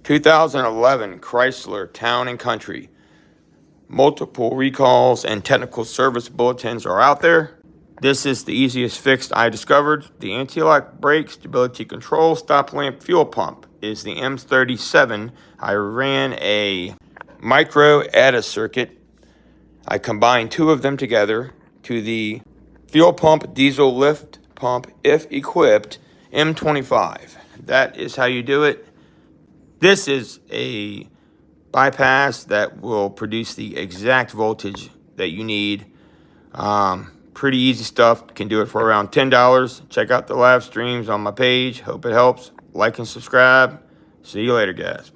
2011 Chrysler Town and Country. Multiple recalls and technical service bulletins are out there. This is the easiest fix I discovered. The anti-lock brake, stability control, stop lamp, fuel pump is the M37. I ran a micro ADA circuit. I combined two of them together to the fuel pump diesel lift pump, if equipped, M25. That is how you do it. This is a bypass that will produce the exact voltage that you need. Pretty easy stuff. Can do it for around $10. Check out the live streams on my page. Hope it helps. Like and subscribe. See you later, guys.